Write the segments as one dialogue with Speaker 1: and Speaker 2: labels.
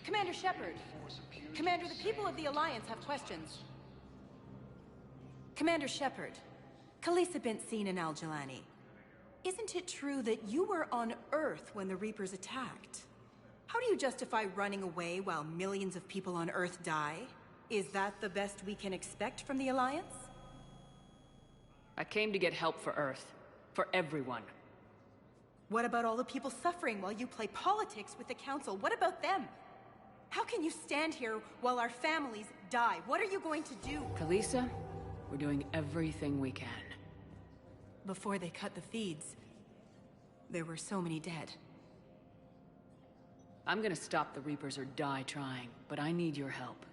Speaker 1: Commander Shepard. Commander, the people of the Alliance have questions. Commander Shepard, Khaleesa bint Sin and Al-Jalani. Isn't it true that you were on Earth when the Reapers attacked? How do you justify running away while millions of people on Earth die? Is that the best we can expect from the Alliance?
Speaker 2: I came to get help for Earth. For everyone.
Speaker 1: What about all the people suffering while you play politics with the Council? What about them? How can you stand here while our families die? What are you going to do?
Speaker 2: Khaleesa, we're doing everything we can.
Speaker 1: Before they cut the feeds, there were so many dead.
Speaker 2: I'm gonna stop the Reapers or die trying, but I need your help.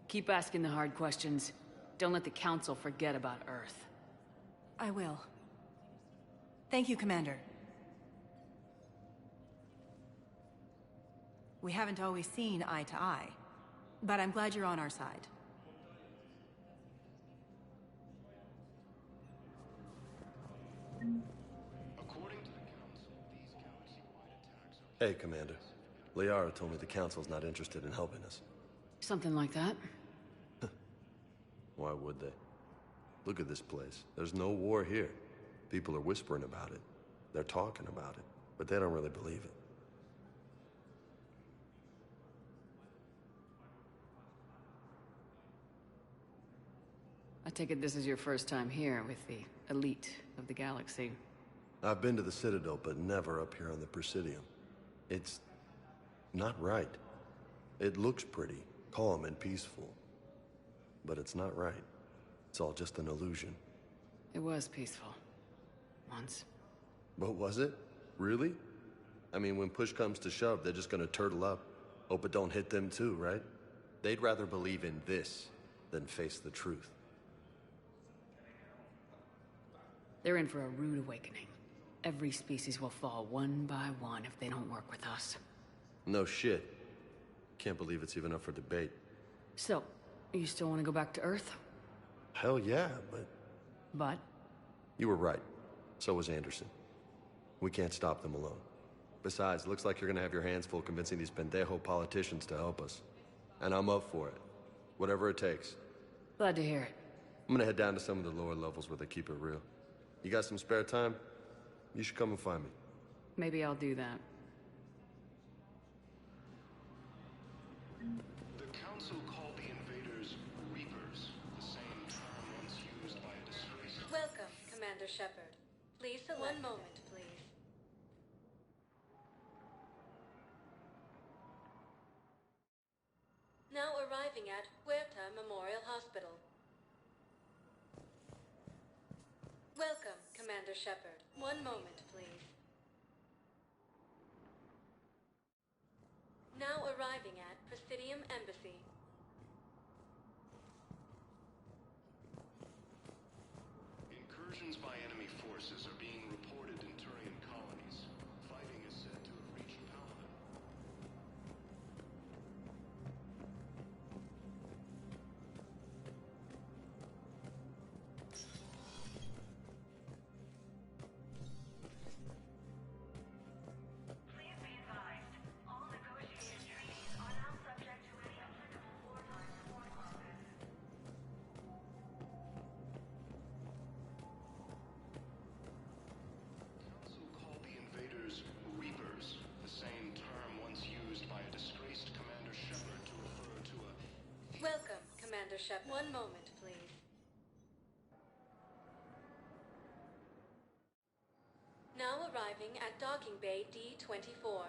Speaker 2: Keep asking the hard questions. Don't let the Council forget about Earth.
Speaker 1: I will. Thank you, Commander. We haven't always seen eye to eye, but I'm glad you're on our side.
Speaker 3: According to the Council, these galaxy-wide attacks are...
Speaker 4: Hey, Commander. Liara told me the Council's not interested in helping us.
Speaker 2: Something like that.
Speaker 4: Why would they? Look at this place. There's no war here. People are whispering about it. They're talking about it, but they don't really believe it.
Speaker 2: I take it this is your first time here with the elite of the galaxy.
Speaker 4: I've been to the Citadel, but never up here on the Presidium. It's not right. It looks pretty, calm and peaceful. But it's not right. It's all just an illusion.
Speaker 2: It was peaceful. Once.
Speaker 4: But was it? Really? I mean, when push comes to shove, they're just gonna turtle up. Hope it don't hit them too, right? They'd rather believe in this than face the truth.
Speaker 2: They're in for a rude awakening. Every species will fall one by one if they don't work with us.
Speaker 4: No shit. Can't believe it's even up for debate.
Speaker 2: So, you still want to go back to Earth?
Speaker 4: Hell yeah, but...
Speaker 2: But?
Speaker 4: You were right. So was Anderson. We can't stop them alone. Besides, looks like you're gonna have your hands full convincing these pendejo politicians to help us. And I'm up for it. Whatever it takes.
Speaker 2: Glad to hear it.
Speaker 4: I'm gonna head down to some of the lower levels where they keep it real. You got some spare time? You should come and find me.
Speaker 2: Maybe I'll do that.
Speaker 3: The Council called the invaders Reapers, the same term once used by a disgraced...
Speaker 5: Welcome, Commander Shepard. Please select... One moment, please. Now arriving at Huerta Memorial Hospital. Welcome, Commander Shepard. One moment, please. Now arriving at Presidium Embassy.
Speaker 3: Incursions by enemy forces are being reported in Turian colonies. Fighting is said to have reached Paladin.
Speaker 6: Please be advised, all negotiated treaties are now subject to any applicable wartime reform clauses.
Speaker 3: Council called the invaders Reapers, the same term once used by a disgraced Commander Shepard to refer to a...
Speaker 5: Welcome, Commander Shepard. One moment, please. Now arriving at Docking Bay D-24.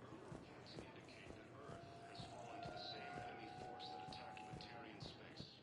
Speaker 3: Reports indicate that Earth has fallen to the same enemy force that attacked Batarian space.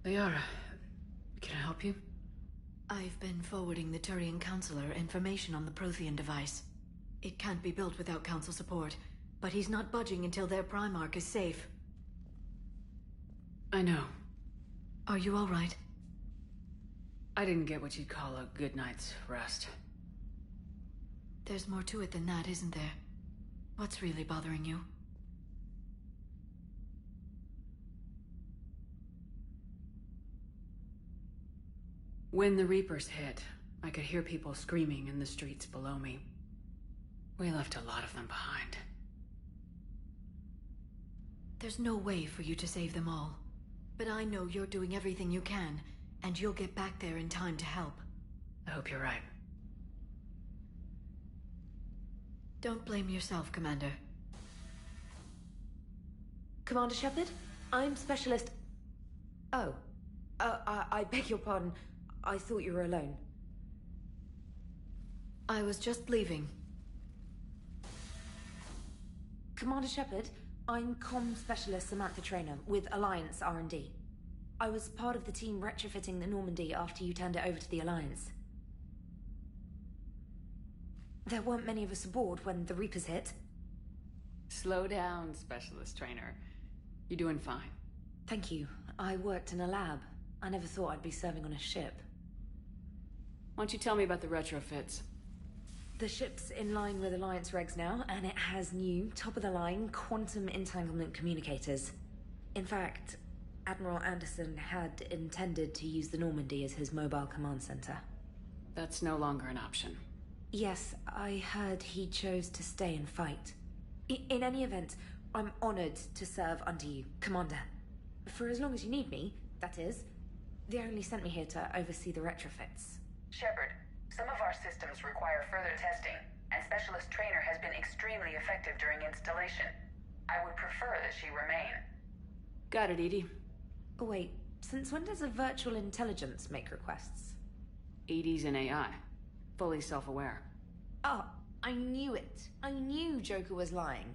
Speaker 2: Liara, can I help you?
Speaker 7: I've been forwarding the Turian Counselor information on the Prothean device. It can't be built without Council support, but he's not budging until their Primarch is safe.
Speaker 2: I know.
Speaker 7: Are you all right?
Speaker 2: I didn't get what you'd call a good night's rest.
Speaker 7: There's more to it than that, isn't there? What's really bothering you?
Speaker 2: When the Reapers hit, I could hear people screaming in the streets below me. We left a lot of them behind.
Speaker 7: There's no way for you to save them all. But I know you're doing everything you can, and you'll get back there in time to help.
Speaker 2: I hope you're right.
Speaker 7: Don't blame yourself, Commander.
Speaker 8: Commander Shepard, I'm Specialist... Oh. I beg your pardon. I thought you were alone.
Speaker 7: I was just leaving.
Speaker 8: Commander Shepard, I'm Comm Specialist Samantha Traynor with Alliance R&D. I was part of the team retrofitting the Normandy after you turned it over to the Alliance. There weren't many of us aboard when the Reapers hit.
Speaker 2: Slow down, Specialist Trainer. You're doing fine.
Speaker 8: Thank you. I worked in a lab. I never thought I'd be serving on a ship.
Speaker 2: Why don't you tell me about the retrofits?
Speaker 8: The ship's in line with Alliance regs now, and it has new, top-of-the-line quantum entanglement communicators. In fact, Admiral Anderson had intended to use the Normandy as his mobile command center.
Speaker 2: That's no longer an option.
Speaker 8: Yes, I heard he chose to stay and fight. In any event, I'm honored to serve under you, Commander. For as long as you need me, that is. They only sent me here to oversee the retrofits.
Speaker 9: Shepard, some of our systems require further testing, and Specialist Trainer has been extremely effective during installation. I would prefer that she remain.
Speaker 2: Got it, Edie.
Speaker 8: Oh, wait, since when does a virtual intelligence make requests?
Speaker 2: Edie's an AI. Fully self-aware.
Speaker 8: Oh, I knew it. I knew Joker was lying.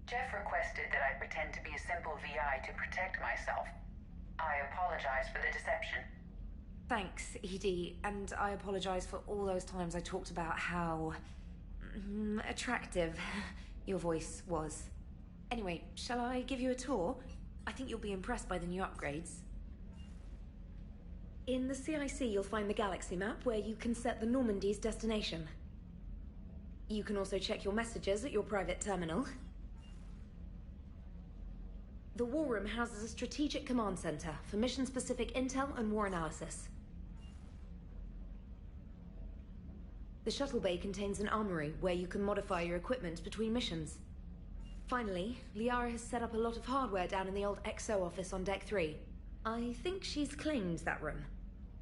Speaker 9: Jeff requested that I pretend to be a simple VI to protect myself. I apologize for the deception.
Speaker 8: Thanks, Edie, and I apologize for all those times I talked about how... attractive your voice was. Anyway, shall I give you a tour? I think you'll be impressed by the new upgrades. In the CIC, you'll find the galaxy map where you can set the Normandy's destination. You can also check your messages at your private terminal. The War Room houses a strategic command center for mission-specific intel and war analysis. The shuttle bay contains an armory where you can modify your equipment between missions. Finally, Liara has set up a lot of hardware down in the old XO office on Deck 3. I think she's claimed that room.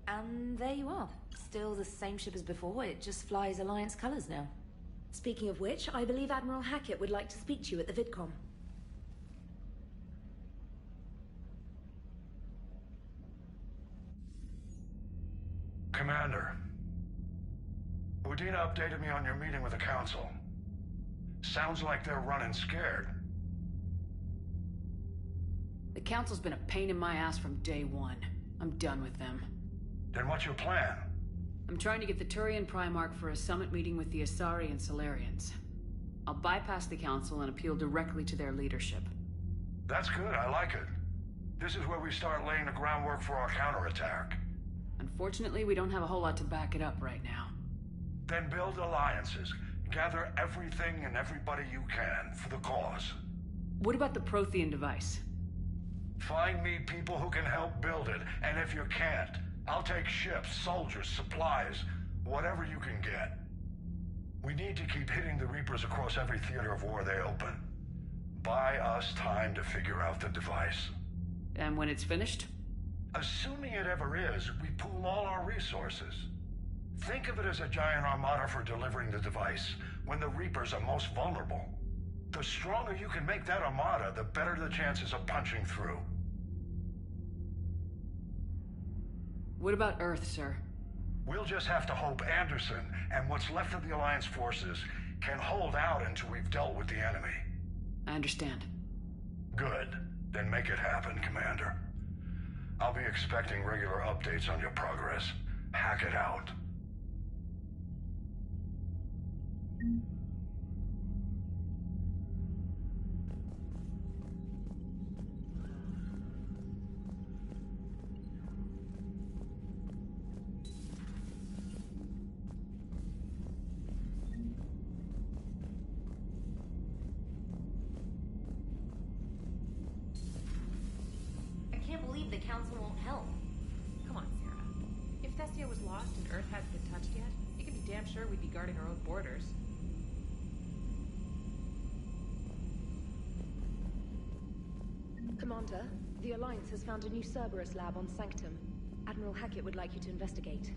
Speaker 8: And there you are. Still the same ship as before, it just flies Alliance colors now. Speaking of which, I believe Admiral Hackett would like to speak to you at the VidCom.
Speaker 10: Commander, Udina updated me on your meeting with the Council. Sounds like they're running scared.
Speaker 2: The Council's been a pain in my ass from day one. I'm done with them.
Speaker 10: Then what's your plan?
Speaker 2: I'm trying to get the Turian Primarch for a summit meeting with the Asari and Solarians. I'll bypass the Council and appeal directly to their leadership.
Speaker 10: That's good, I like it. This is where we start laying the groundwork for our counterattack.
Speaker 2: Unfortunately, we don't have a whole lot to back it up right now.
Speaker 10: Then build alliances. Gather everything and everybody you can for the cause.
Speaker 2: What about the Prothean device?
Speaker 10: Find me people who can help build it, and if you can't, I'll take ships, soldiers, supplies, whatever you can get. We need to keep hitting the Reapers across every theater of war they open. Buy us time to figure out the device.
Speaker 2: And when it's finished?
Speaker 10: Assuming it ever is, we pool all our resources. Think of it as a giant armada for delivering the device when the Reapers are most vulnerable. The stronger you can make that armada, the better the chances of punching through.
Speaker 2: What about Earth, sir?
Speaker 10: We'll just have to hope Anderson and what's left of the Alliance forces can hold out until we've dealt with the enemy.
Speaker 2: I understand.
Speaker 10: Good. Then make it happen, Commander. I'll be expecting regular updates on your progress. Hack it out.
Speaker 8: I can't believe the Council won't help.
Speaker 11: Come on, Sarah. If Thessia was lost and Earth hadn't been touched yet, you can be damn sure we'd be guarding our own borders.
Speaker 8: Commander, the Alliance has found a new Cerberus lab on Sanctum. Admiral Hackett would like you to investigate.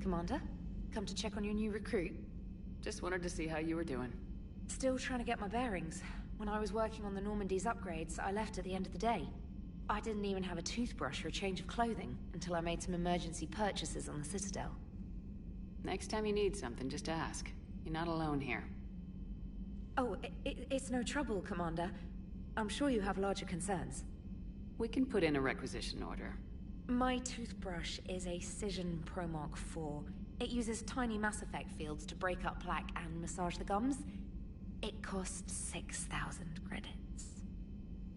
Speaker 8: Commander? Come to check on your new recruit?
Speaker 2: Just wanted to see how you were doing.
Speaker 8: Still trying to get my bearings. When I was working on the Normandy's upgrades, I left at the end of the day. I didn't even have a toothbrush or a change of clothing until I made some emergency purchases on the Citadel.
Speaker 2: Next time you need something, just ask. You're not alone here.
Speaker 8: Oh, it's no trouble, Commander. I'm sure you have larger concerns.
Speaker 2: We can put in a requisition order.
Speaker 8: My toothbrush is a Cision Pro Mark IV. It uses tiny Mass Effect fields to break up plaque and massage the gums. It costs 6,000 credits.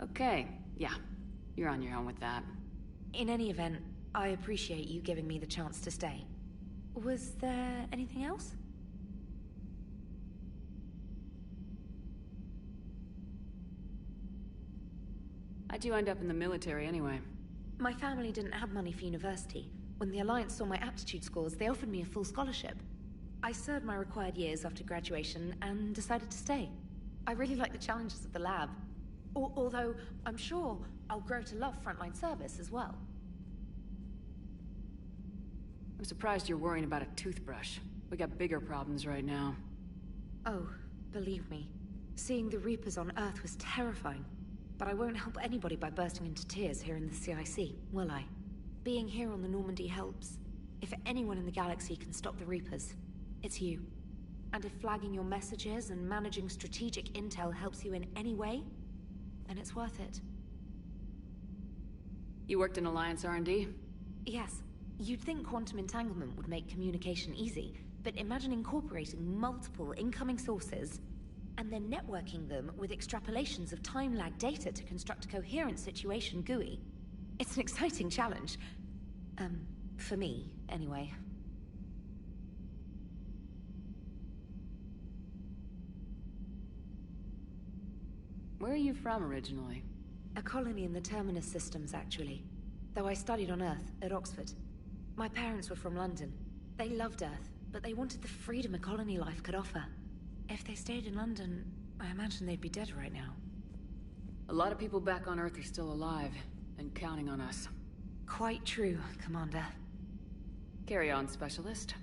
Speaker 2: Okay, yeah. You're on your own with that.
Speaker 8: In any event, I appreciate you giving me the chance to stay. Was there anything else?
Speaker 2: How'd you end up in the military anyway?
Speaker 8: My family didn't have money for university. When the Alliance saw my aptitude scores, they offered me a full scholarship. I served my required years after graduation and decided to stay. I really like the challenges of the lab. Although, I'm sure I'll grow to love frontline service as well.
Speaker 2: I'm surprised you're worrying about a toothbrush. We got bigger problems right now.
Speaker 8: Oh, believe me. Seeing the Reapers on Earth was terrifying. But I won't help anybody by bursting into tears here in the CIC, will I? Being here on the Normandy helps. If anyone in the galaxy can stop the Reapers, it's you. And if flagging your messages and managing strategic intel helps you in any way, then it's worth it.
Speaker 2: You worked in Alliance R&D?
Speaker 8: Yes. You'd think quantum entanglement would make communication easy, but imagine incorporating multiple incoming sources and then networking them with extrapolations of time-lag data to construct a coherent situation GUI. It's an exciting challenge. For me, anyway.
Speaker 2: Where are you from originally?
Speaker 8: A colony in the Terminus systems, actually. Though I studied on Earth, at Oxford. My parents were from London. They loved Earth, but they wanted the freedom a colony life could offer. If they stayed in London, I imagine they'd be dead right now.
Speaker 2: A lot of people back on Earth are still alive, and counting on us.
Speaker 8: Quite true, Commander.
Speaker 2: Carry on, Specialist.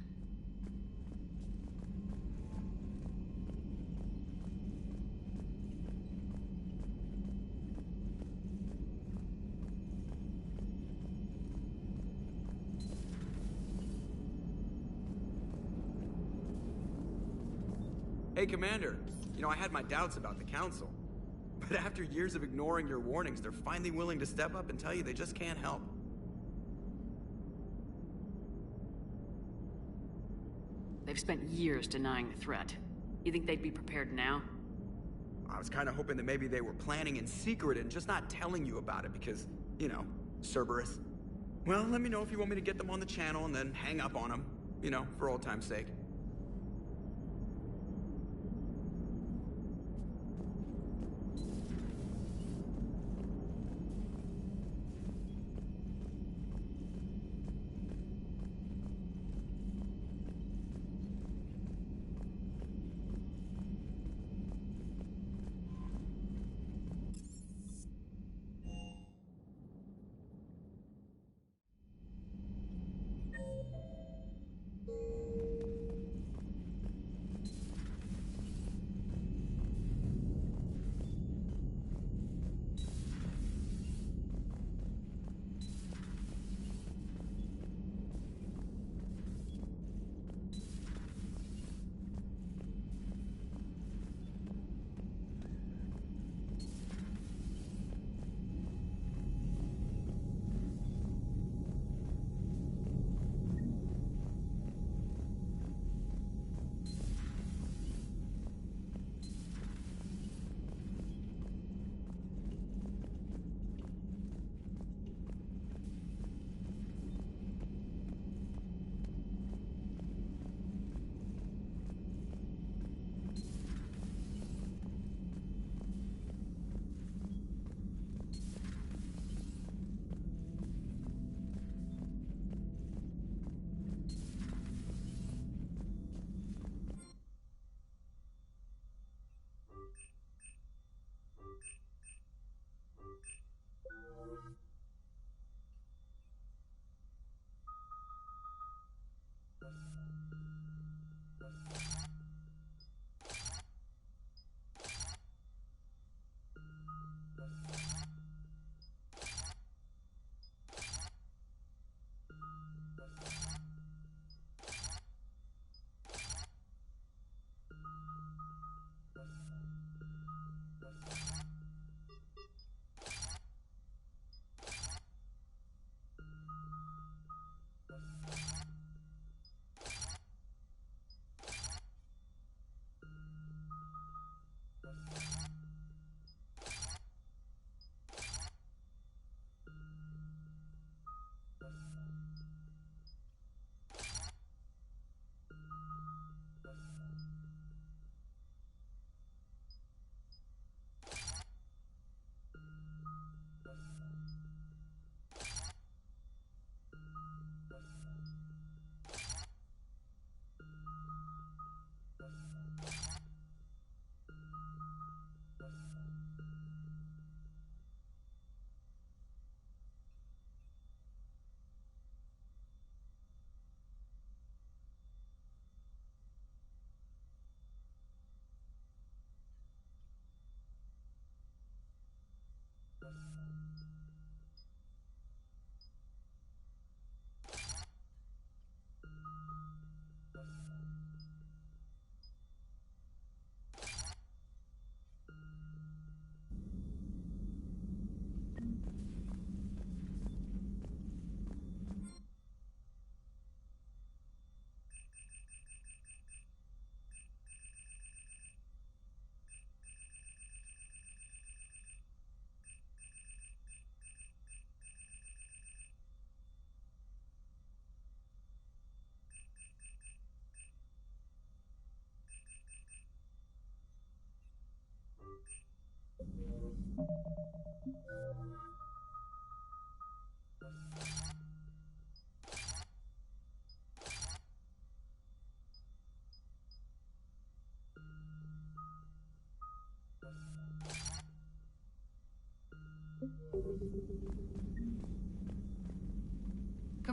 Speaker 12: Hey, Commander. You know, I had my doubts about the Council. But after years of ignoring your warnings, they're finally willing to step up and tell you they just can't help.
Speaker 2: They've spent years denying the threat. You think they'd be prepared now?
Speaker 12: I was kind of hoping that maybe they were planning in secret and just not telling you about it because, you know, Cerberus. Well, let me know if you want me to get them on the channel and then hang up on them. You know, for old time's sake.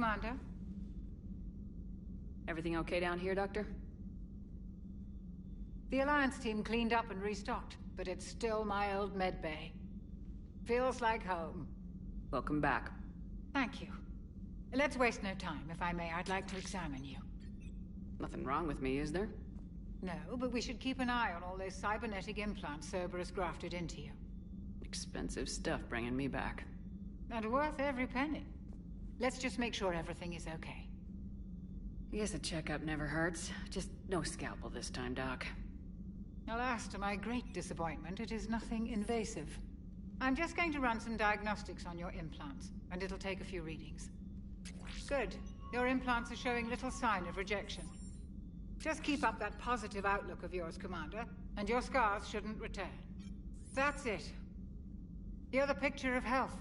Speaker 13: Commander?
Speaker 2: Everything okay down here, Doctor?
Speaker 13: The Alliance team cleaned up and restocked, but it's still my old medbay. Feels like home.
Speaker 2: Welcome back.
Speaker 13: Thank you. Let's waste no time. If I may, I'd like to examine you.
Speaker 2: Nothing wrong with me, is there?
Speaker 13: No, but we should keep an eye on all those cybernetic implants Cerberus grafted into you.
Speaker 2: Expensive stuff bringing me back.
Speaker 13: And worth every penny. Let's just make sure everything is okay.
Speaker 2: I guess a checkup never hurts. Just no scalpel this time, Doc.
Speaker 13: Alas, to my great disappointment, it is nothing invasive. I'm just going to run some diagnostics on your implants, and it'll take a few readings. Good. Your implants are showing little sign of rejection. Just keep up that positive outlook of yours, Commander, and your scars shouldn't return. That's it. You're the picture of health.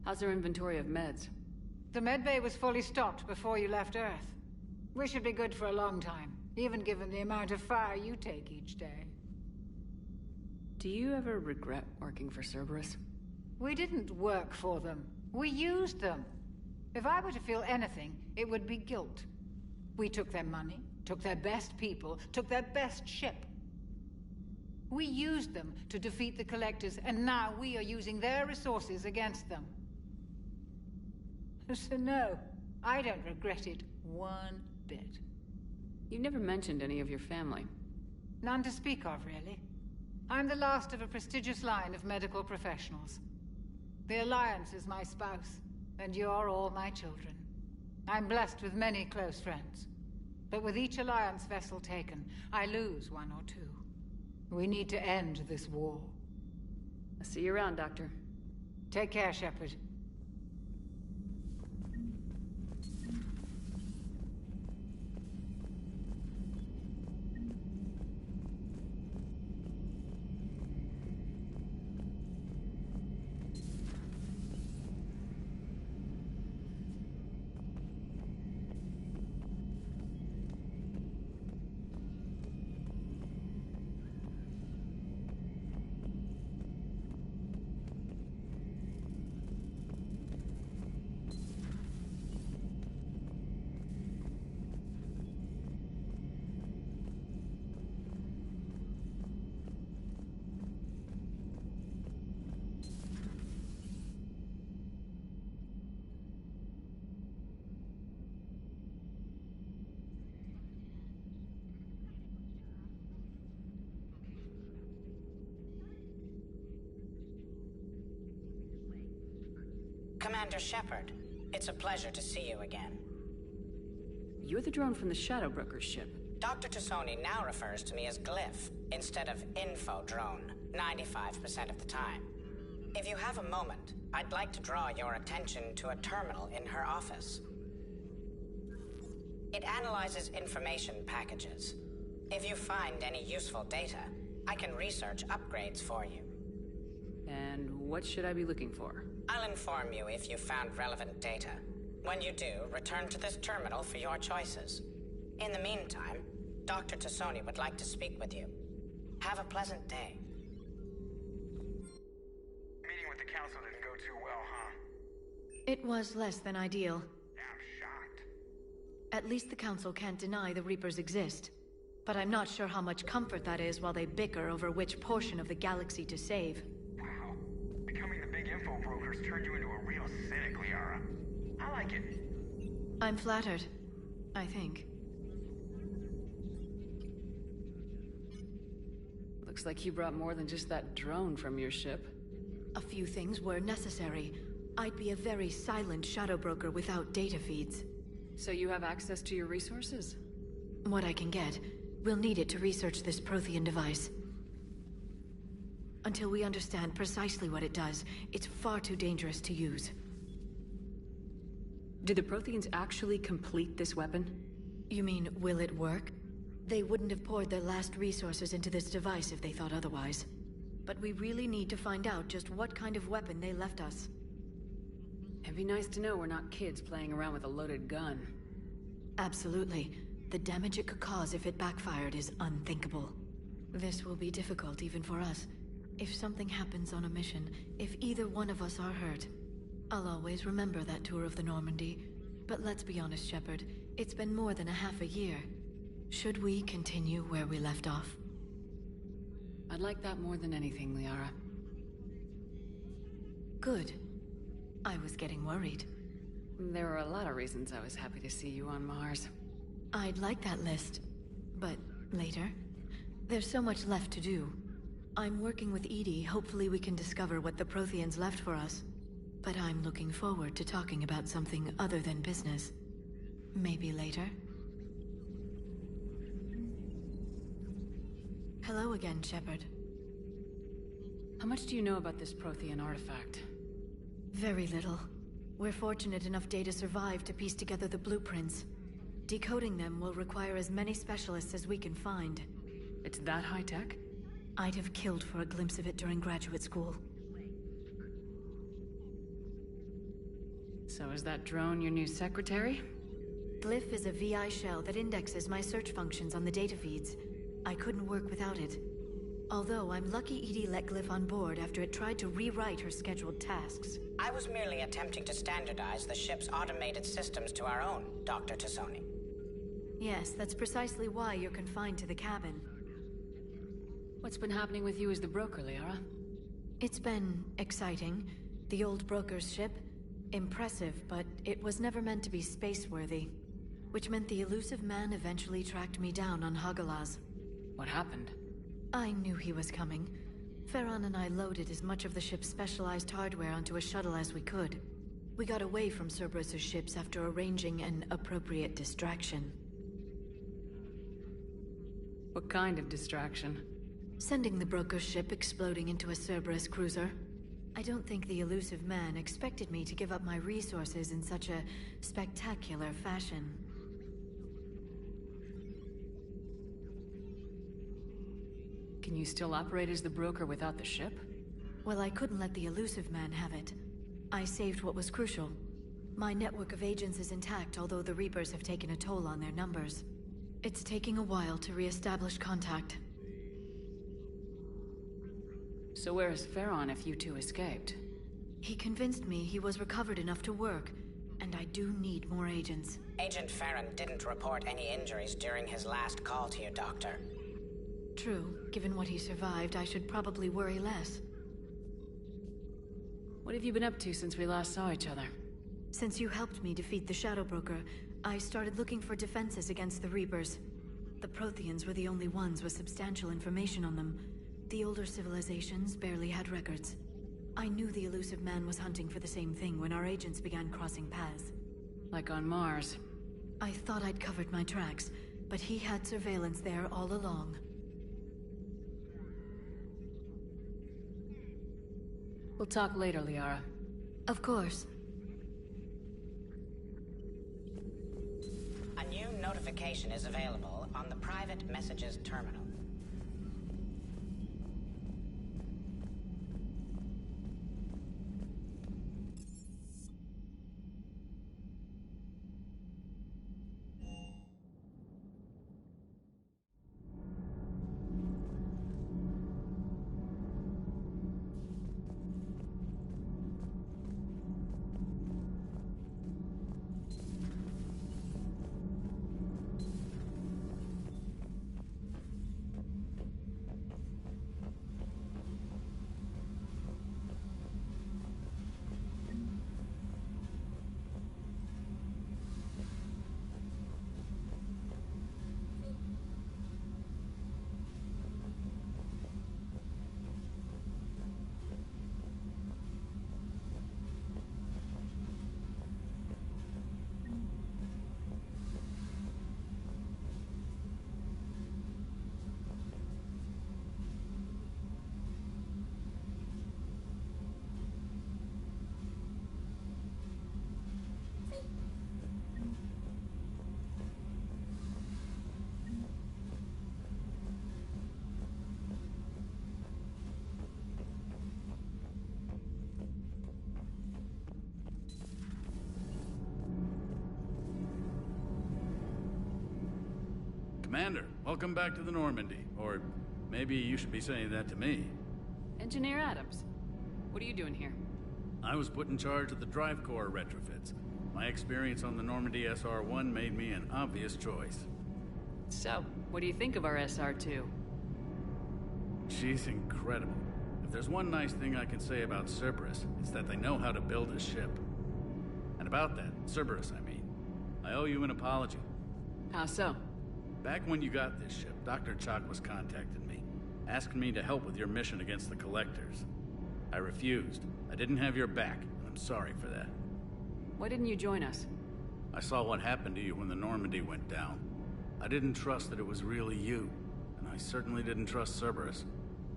Speaker 2: How's their inventory of meds?
Speaker 13: The medbay was fully stocked before you left Earth. We should be good for a long time, even given the amount of fire you take each day.
Speaker 2: Do you ever regret working for Cerberus?
Speaker 13: We didn't work for them. We used them. If I were to feel anything, it would be guilt. We took their money, took their best people, took their best ship. We used them to defeat the Collectors, and now we are using their resources against them. So no, I don't regret it one bit.
Speaker 2: You never mentioned any of your family.
Speaker 13: None to speak of, really. I'm the last of a prestigious line of medical professionals. The Alliance is my spouse, and you're all my children. I'm blessed with many close friends. But with each Alliance vessel taken, I lose one or two. We need to end this war.
Speaker 2: I'll see you around, Doctor.
Speaker 13: Take care, Shepard.
Speaker 14: Commander Shepard, it's a pleasure to see you again.
Speaker 2: You're the drone from the Shadow Broker's ship.
Speaker 14: Dr. Tassoni now refers to me as Glyph instead of Info Drone, 95% of the time. If you have a moment, I'd like to draw your attention to a terminal in her office. It analyzes information packages. If you find any useful data, I can research upgrades for you.
Speaker 2: And what should I be looking for?
Speaker 14: I'll inform you if you found relevant data. When you do, return to this terminal for your choices. In the meantime, Dr. Tassoni would like to speak with you. Have a pleasant day.
Speaker 12: Meeting with the council didn't go too well, huh?
Speaker 7: It was less than ideal.
Speaker 12: I'm shocked.
Speaker 7: At least the council can't deny the Reapers exist. But I'm not sure how much comfort that is while they bicker over which portion of the galaxy to save.
Speaker 12: Wow. Becoming the info brokers turned you into a real cynic, Liara. I like it.
Speaker 7: I'm flattered. I think.
Speaker 2: Looks like you brought more than just that drone from your ship.
Speaker 7: A few things were necessary. I'd be a very silent shadow broker without data feeds.
Speaker 2: So you have access to your resources?
Speaker 7: What I can get. We'll need it to research this Prothean device. Until we understand precisely what it does, it's far too dangerous to use.
Speaker 2: Did the Protheans actually complete this weapon?
Speaker 7: You mean, will it work? They wouldn't have poured their last resources into this device if they thought otherwise. But we really need to find out just what kind of weapon they left us.
Speaker 2: It'd be nice to know we're not kids playing around with a loaded gun.
Speaker 7: Absolutely. The damage it could cause if it backfired is unthinkable. This will be difficult even for us. If something happens on a mission, if either one of us are hurt, I'll always remember that tour of the Normandy. But let's be honest, Shepard. It's been more than a half a year. Should we continue where we left off?
Speaker 2: I'd like that more than anything, Liara.
Speaker 7: Good. I was getting worried.
Speaker 2: There were a lot of reasons I was happy to see you on Mars.
Speaker 7: I'd like that list. But later? There's so much left to do. I'm working with Edie. Hopefully we can discover what the Protheans left for us. But I'm looking forward to talking about something other than business. Maybe later? Hello again, Shepard.
Speaker 2: How much do you know about this Prothean artifact?
Speaker 7: Very little. We're fortunate enough Data survived to piece together the blueprints. Decoding them will require as many specialists as we can find.
Speaker 2: It's that high-tech?
Speaker 7: I'd have killed for a glimpse of it during graduate school.
Speaker 2: So is that drone your new secretary?
Speaker 7: Glyph is a VI shell that indexes my search functions on the data feeds. I couldn't work without it. Although I'm lucky Edie let Glyph on board after it tried to rewrite her scheduled tasks.
Speaker 14: I was merely attempting to standardize the ship's automated systems to our own, Dr. Tassoni.
Speaker 7: Yes, that's precisely why you're confined to the cabin.
Speaker 2: What's been happening with you as the broker, Liara?
Speaker 7: It's been exciting. The old broker's ship? Impressive, but it was never meant to be space-worthy. Which meant the elusive man eventually tracked me down on Hagalaz.
Speaker 2: What happened?
Speaker 7: I knew he was coming. Farron and I loaded as much of the ship's specialized hardware onto a shuttle as we could. We got away from Cerberus's ships after arranging an appropriate distraction.
Speaker 2: What kind of distraction?
Speaker 7: Sending the broker's ship exploding into a Cerberus cruiser. I don't think the elusive man expected me to give up my resources in such a spectacular fashion.
Speaker 2: Can you still operate as the broker without the ship?
Speaker 7: Well, I couldn't let the elusive man have it. I saved what was crucial. My network of agents is intact, although the Reapers have taken a toll on their numbers. It's taking a while to re-establish contact.
Speaker 2: So where is Farron if you two escaped?
Speaker 7: He convinced me he was recovered enough to work, and I do need more agents.
Speaker 14: Agent Farron didn't report any injuries during his last call to you, Doctor.
Speaker 7: True. Given what he survived, I should probably worry less.
Speaker 2: What have you been up to since we last saw each other?
Speaker 7: Since you helped me defeat the Shadow Broker, I started looking for defenses against the Reapers. The Protheans were the only ones with substantial information on them. The older civilizations barely had records. I knew the elusive man was hunting for the same thing when our agents began crossing paths.
Speaker 2: Like on Mars.
Speaker 7: I thought I'd covered my tracks, but he had surveillance there all along.
Speaker 2: We'll talk later, Liara.
Speaker 7: Of course.
Speaker 14: A new notification is available on the private messages terminal.
Speaker 15: Commander, welcome back to the Normandy. Or maybe you should be saying that to me.
Speaker 2: Engineer Adams, what are you doing here?
Speaker 15: I was put in charge of the drive core retrofits. My experience on the Normandy SR-1 made me an obvious choice.
Speaker 2: So, what do you think of our SR-2?
Speaker 15: She's incredible. If there's one nice thing I can say about Cerberus, it's that they know how to build a ship. And about that, Cerberus, I mean, I owe you an apology.
Speaker 2: How so?
Speaker 15: Back when you got this ship, Dr. Chalk was contacting me, asking me to help with your mission against the Collectors. I refused. I didn't have your back, and I'm sorry for that.
Speaker 2: Why didn't you join us?
Speaker 15: I saw what happened to you when the Normandy went down. I didn't trust that it was really you, and I certainly didn't trust Cerberus.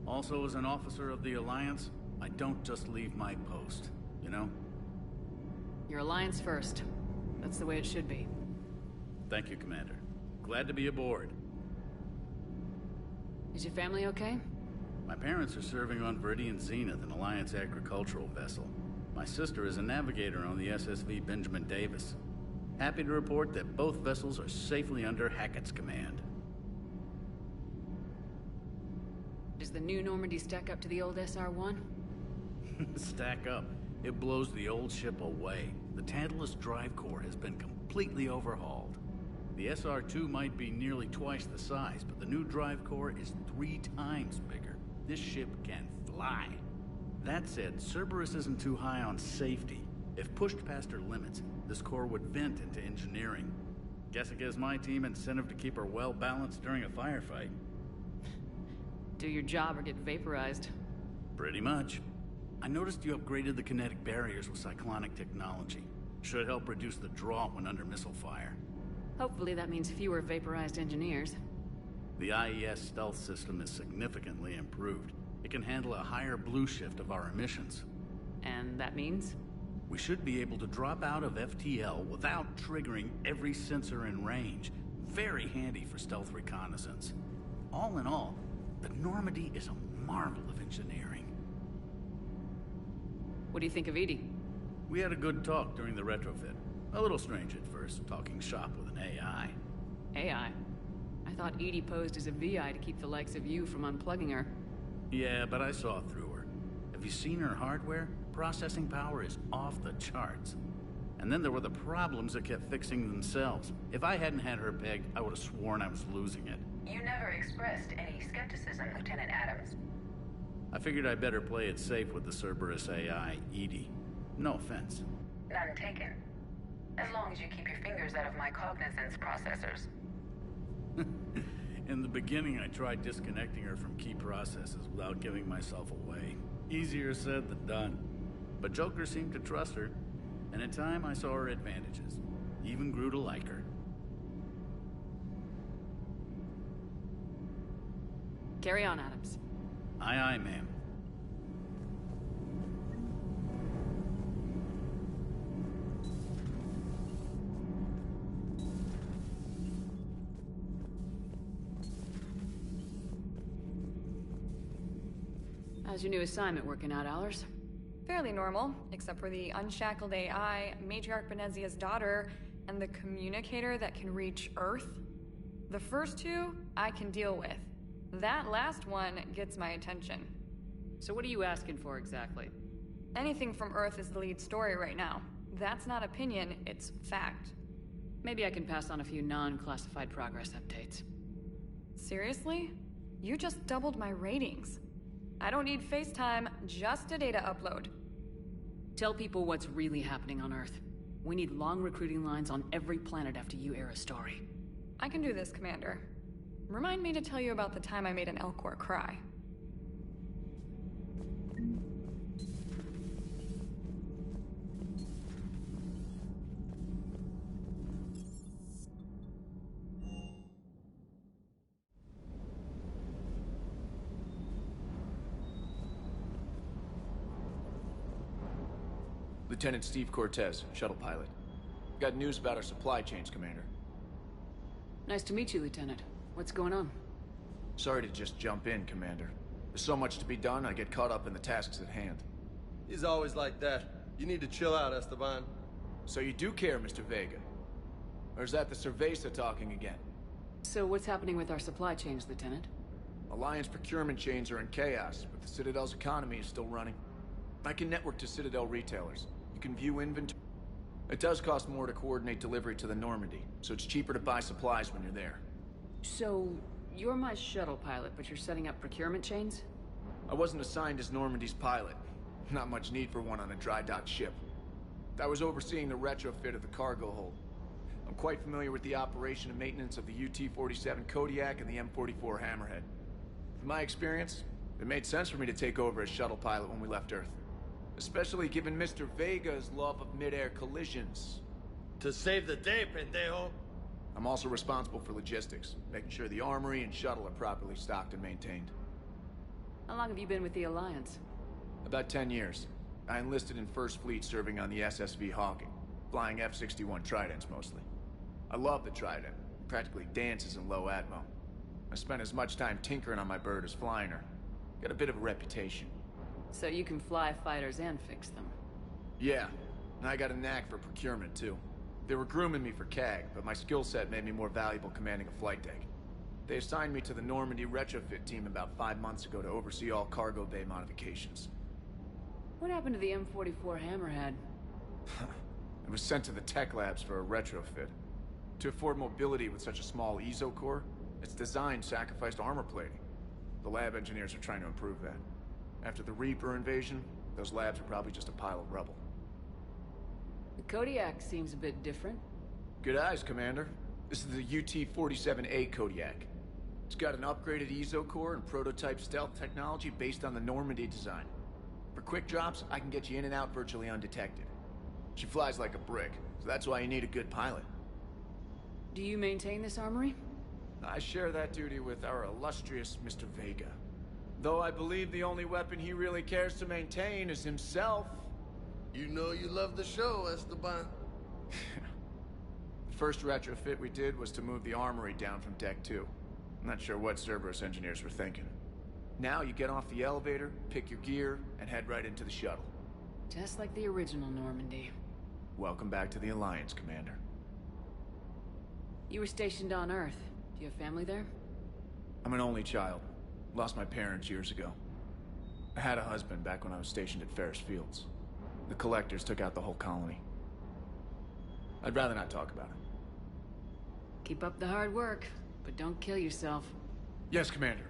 Speaker 15: Also, as an officer of the Alliance, I don't just leave my post, you know?
Speaker 2: Your Alliance first. That's the way it should be.
Speaker 15: Thank you, Commander. Glad to be aboard.
Speaker 2: Is your family okay?
Speaker 15: My parents are serving on Viridian Zenith, an Alliance agricultural vessel. My sister is a navigator on the SSV Benjamin Davis. Happy to report that both vessels are safely under Hackett's command.
Speaker 2: Does the new Normandy stack up to the old SR-1?
Speaker 15: Stack up. It blows the old ship away. The Tantalus drive core has been completely overhauled. The SR-2 might be nearly twice the size, but the new drive core is 3 times bigger. This ship can fly. That said, Cerberus isn't too high on safety. If pushed past her limits, this core would vent into engineering. Guess it gives my team incentive to keep her well balanced during a firefight.
Speaker 2: Do your job or get vaporized.
Speaker 15: Pretty much. I noticed you upgraded the kinetic barriers with cyclonic technology. Should help reduce the draw when under missile fire.
Speaker 2: Hopefully that means fewer vaporized engineers.
Speaker 15: The IES stealth system is significantly improved. It can handle a higher blue shift of our emissions.
Speaker 2: And that means?
Speaker 15: We should be able to drop out of FTL without triggering every sensor in range. Very handy for stealth reconnaissance. All in all, the Normandy is a marvel of engineering.
Speaker 2: What do you think of Edie?
Speaker 15: We had a good talk during the retrofit. A little strange at first, talking shop with an AI.
Speaker 2: AI? I thought Edie posed as a VI to keep the likes of you from unplugging her.
Speaker 15: Yeah, but I saw through her. Have you seen her hardware? Processing power is off the charts. And then there were the problems that kept fixing themselves. If I hadn't had her pegged, I would have sworn I was losing it.
Speaker 9: You never expressed any skepticism, Lieutenant Adams.
Speaker 15: I figured I'd better play it safe with the Cerberus AI, Edie. No offense.
Speaker 9: None taken. As long as you keep your fingers out of my cognizance processors.
Speaker 15: In the beginning, I tried disconnecting her from key processes without giving myself away. Easier said than done. But Joker seemed to trust her, and in time I saw her advantages. Even grew to like her.
Speaker 2: Carry on, Adams.
Speaker 15: Aye, aye, ma'am.
Speaker 2: How's your new assignment working out, Allers?
Speaker 16: Fairly normal, except for the unshackled AI, Matriarch Benezia's daughter, and the communicator that can reach Earth. The first two, I can deal with. That last one gets my attention.
Speaker 2: So what are you asking for exactly?
Speaker 16: Anything from Earth is the lead story right now. That's not opinion, it's fact.
Speaker 2: Maybe I can pass on a few non-classified progress updates.
Speaker 16: Seriously? You just doubled my ratings. I don't need FaceTime, just a data upload.
Speaker 2: Tell people what's really happening on Earth. We need long recruiting lines on every planet after you air a story.
Speaker 16: I can do this, Commander. Remind me to tell you about the time I made an Elcor cry.
Speaker 17: Lieutenant Steve Cortez, shuttle pilot. Got news about our supply chains, Commander.
Speaker 2: Nice to meet you, Lieutenant. What's going on?
Speaker 17: Sorry to just jump in, Commander. There's so much to be done, I get caught up in the tasks at hand.
Speaker 4: He's always like that. You need to chill out, Esteban.
Speaker 17: So you do care, Mr. Vega? Or is that the Cerveza talking again?
Speaker 2: So what's happening with our supply chains, Lieutenant?
Speaker 17: Alliance procurement chains are in chaos, but the Citadel's economy is still running. I can network to Citadel retailers. You can view inventory. It does cost more to coordinate delivery to the Normandy, so it's cheaper to buy supplies when you're there.
Speaker 2: So, you're my shuttle pilot, but you're setting up procurement chains?
Speaker 17: I wasn't assigned as Normandy's pilot. Not much need for one on a dry dock ship. I was overseeing the retrofit of the cargo hold. I'm quite familiar with the operation and maintenance of the UT-47 Kodiak and the M44 Hammerhead. From my experience, it made sense for me to take over as shuttle pilot when we left Earth. Especially given Mr. Vega's love of mid-air collisions.
Speaker 4: To save the day, pendejo.
Speaker 17: I'm also responsible for logistics, making sure the armory and shuttle are properly stocked and maintained.
Speaker 2: How long have you been with the Alliance?
Speaker 17: About 10 years. I enlisted in First Fleet serving on the SSV Hawking, flying F-61 Tridents mostly. I love the Trident. It practically dances in low atmo. I spent as much time tinkering on my bird as flying her. Got a bit of a reputation.
Speaker 2: So you can fly fighters and fix them?
Speaker 17: Yeah, and I got a knack for procurement too. They were grooming me for CAG, but my skill set made me more valuable commanding a flight deck. They assigned me to the Normandy retrofit team about 5 months ago to oversee all cargo bay modifications.
Speaker 2: What happened to the M44 Hammerhead?
Speaker 17: It was sent to the tech labs for a retrofit. To afford mobility with such a small ESO core, its design sacrificed armor plating. The lab engineers are trying to improve that. After the Reaper invasion, those labs are probably just a pile of rubble.
Speaker 2: The Kodiak seems a bit different.
Speaker 17: Good eyes, Commander. This is the UT-47A Kodiak. It's got an upgraded ESO core and prototype stealth technology based on the Normandy design. For quick drops, I can get you in and out virtually undetected. She flies like a brick, so that's why you need a good pilot.
Speaker 2: Do you maintain this armory?
Speaker 17: I share that duty with our illustrious Mr. Vega. Though I believe the only weapon he really cares to maintain is himself.
Speaker 4: You know you love the show, Esteban.
Speaker 17: The first retrofit we did was to move the armory down from Deck 2. I'm not sure what Cerberus engineers were thinking. Now you get off the elevator, pick your gear, and head right into the shuttle.
Speaker 2: Just like the original Normandy.
Speaker 17: Welcome back to the Alliance, Commander.
Speaker 2: You were stationed on Earth. Do you have family there?
Speaker 17: I'm an only child. Lost my parents years ago. I had a husband back when I was stationed at Ferris Fields. The Collectors took out the whole colony. I'd rather not talk about it.
Speaker 2: Keep up the hard work, but don't kill yourself.
Speaker 17: Yes, Commander.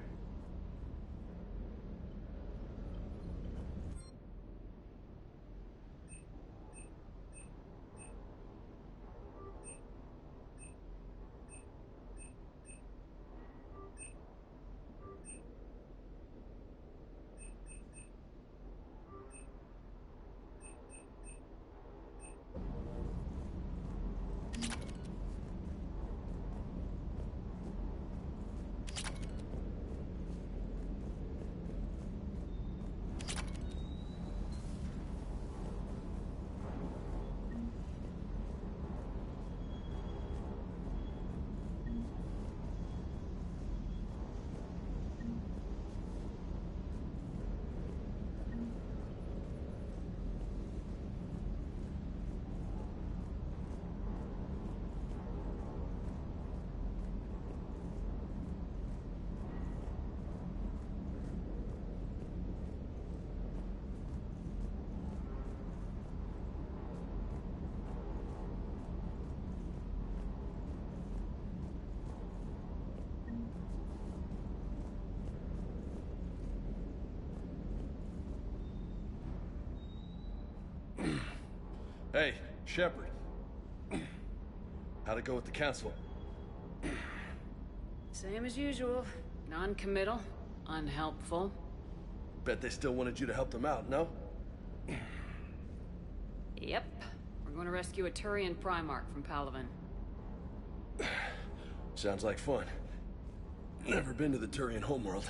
Speaker 4: Hey, Shepard. How'd it go with the council?
Speaker 2: Same as usual. Non-committal, unhelpful.
Speaker 4: Bet they still wanted you to help them out, no?
Speaker 2: Yep. We're going to rescue a Turian Primarch from Palaven.
Speaker 4: Sounds like fun. Never been to the Turian homeworld.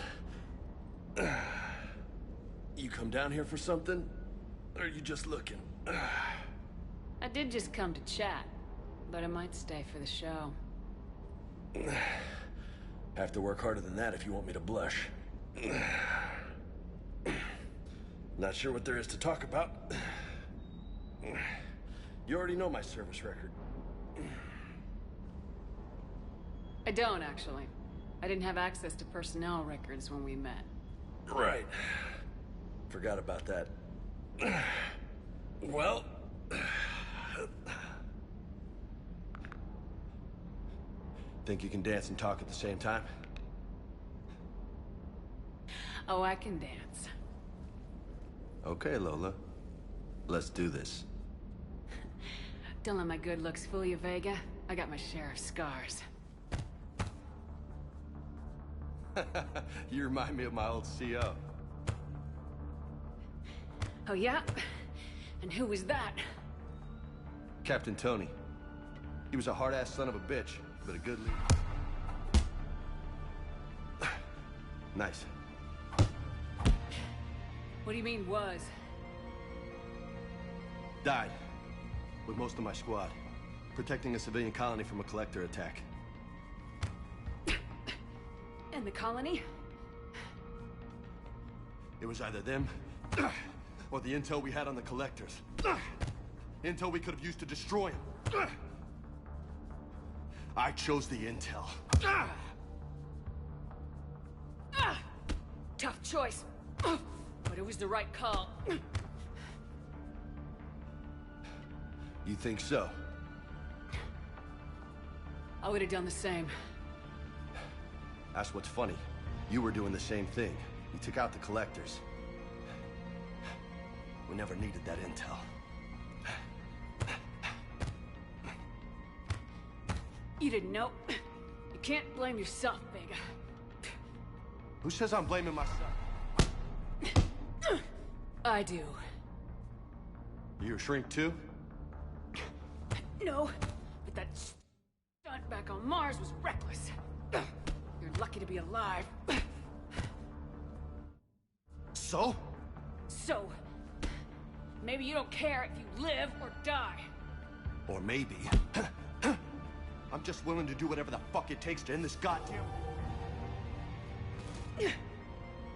Speaker 4: You come down here for something? Or are you just looking?
Speaker 2: I did just come to chat, but I might stay for the show.
Speaker 4: Have to work harder than that if you want me to blush. Not sure what there is to talk about. You already know my service record.
Speaker 2: I don't, actually. I didn't have access to personnel records when we met.
Speaker 4: Right. Forgot about that. Well... Think you can dance and talk at the same time?
Speaker 2: Oh, I can dance.
Speaker 4: Okay, Lola. Let's do this.
Speaker 2: Don't let my good looks fool you, Vega. I got my share of scars.
Speaker 4: You remind me of my old CO.
Speaker 2: Oh, yeah? And who was that?
Speaker 4: Captain Tony. He was a hard-ass son of a bitch, but a good leader. Nice.
Speaker 2: What do you mean, was?
Speaker 4: Died. With most of my squad. Protecting a civilian colony from a collector attack.
Speaker 2: And the colony?
Speaker 4: It was either them, or the intel we had on the collectors. Intel we could have used to destroy them. I chose the intel.
Speaker 2: Tough choice. But it was the right call.
Speaker 4: You think so?
Speaker 2: I would have done the same.
Speaker 4: That's what's funny. You were doing the same thing. You took out the collectors. We never needed that intel.
Speaker 2: You didn't know. You can't blame yourself, Vega.
Speaker 4: Who says I'm blaming myself?
Speaker 2: I do.
Speaker 4: You a shrink too?
Speaker 2: No, but that stunt back on Mars was reckless. You're lucky to be alive.
Speaker 4: So?
Speaker 2: So, maybe you don't care if you live or die.
Speaker 4: Or maybe... I'm just willing to do whatever the fuck it takes to end this goddamn...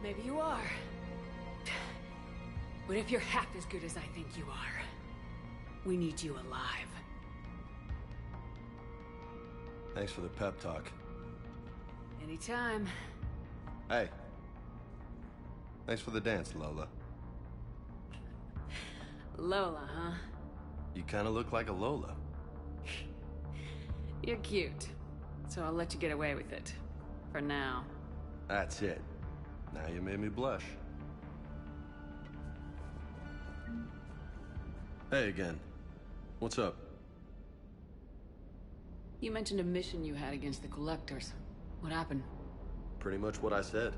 Speaker 2: Maybe you are. But if you're half as good as I think you are, we need you alive.
Speaker 4: Thanks for the pep talk.
Speaker 2: Anytime.
Speaker 4: Hey. Thanks for the dance, Lola.
Speaker 2: Lola, huh?
Speaker 4: You kinda look like a Lola.
Speaker 2: You're cute. So I'll let you get away with it. For now.
Speaker 4: That's it. Now you made me blush. Hey again. What's up?
Speaker 2: You mentioned a mission you had against the Collectors. What happened?
Speaker 4: Pretty much what I said.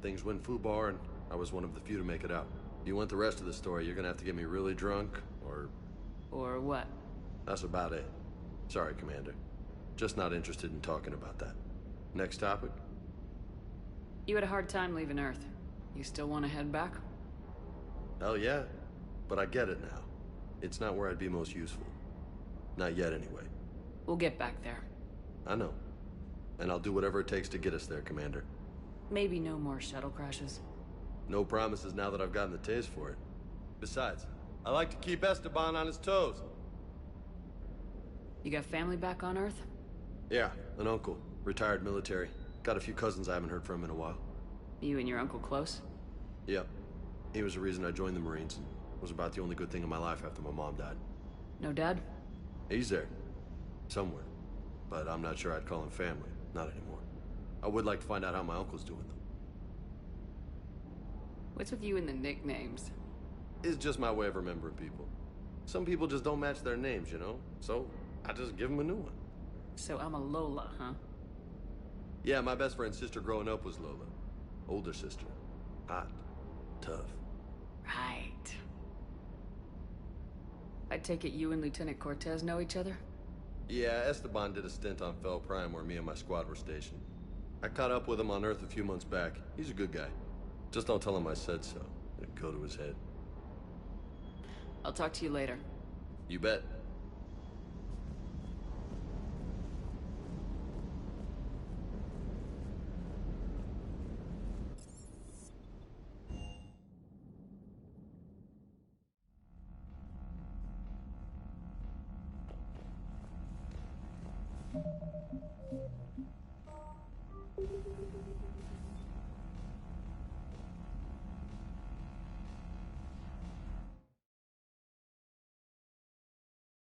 Speaker 4: Things went foobar, and I was one of the few to make it out. You want the rest of the story, you're gonna have to get me really drunk, or...
Speaker 2: Or what?
Speaker 4: That's about it. Sorry, Commander. Just not interested in talking about that. Next topic?
Speaker 2: You had a hard time leaving Earth. You still want to head back?
Speaker 4: Hell yeah. But I get it now. It's not where I'd be most useful. Not yet, anyway.
Speaker 2: We'll get back there.
Speaker 4: I know. And I'll do whatever it takes to get us there, Commander.
Speaker 2: Maybe no more shuttle crashes.
Speaker 4: No promises now that I've gotten the taste for it. Besides, I like to keep Esteban on his toes.
Speaker 2: You got family back on Earth?
Speaker 4: Yeah, an uncle. Retired military. Got a few cousins I haven't heard from in a while.
Speaker 2: You and your uncle close?
Speaker 4: Yep. He was the reason I joined the Marines, and was about the only good thing in my life after my mom died.
Speaker 2: No dad?
Speaker 4: He's there. Somewhere. But I'm not sure I'd call him family. Not anymore. I would like to find out how my uncle's doing, though.
Speaker 2: What's with you and the nicknames?
Speaker 4: It's just my way of remembering people. Some people just don't match their names, you know? So, I just give them a new one.
Speaker 2: So I'm a Lola, huh?
Speaker 4: Yeah, my best friend's sister growing up was Lola. Older sister. Hot. Tough.
Speaker 2: Right. I take it you and Lieutenant Cortez know each other?
Speaker 4: Yeah, Esteban did a stint on Fel Prime where me and my squad were stationed. I caught up with him on Earth a few months back. He's a good guy. Just don't tell him I said so. It'd go to his head.
Speaker 2: I'll talk to you later.
Speaker 4: You bet.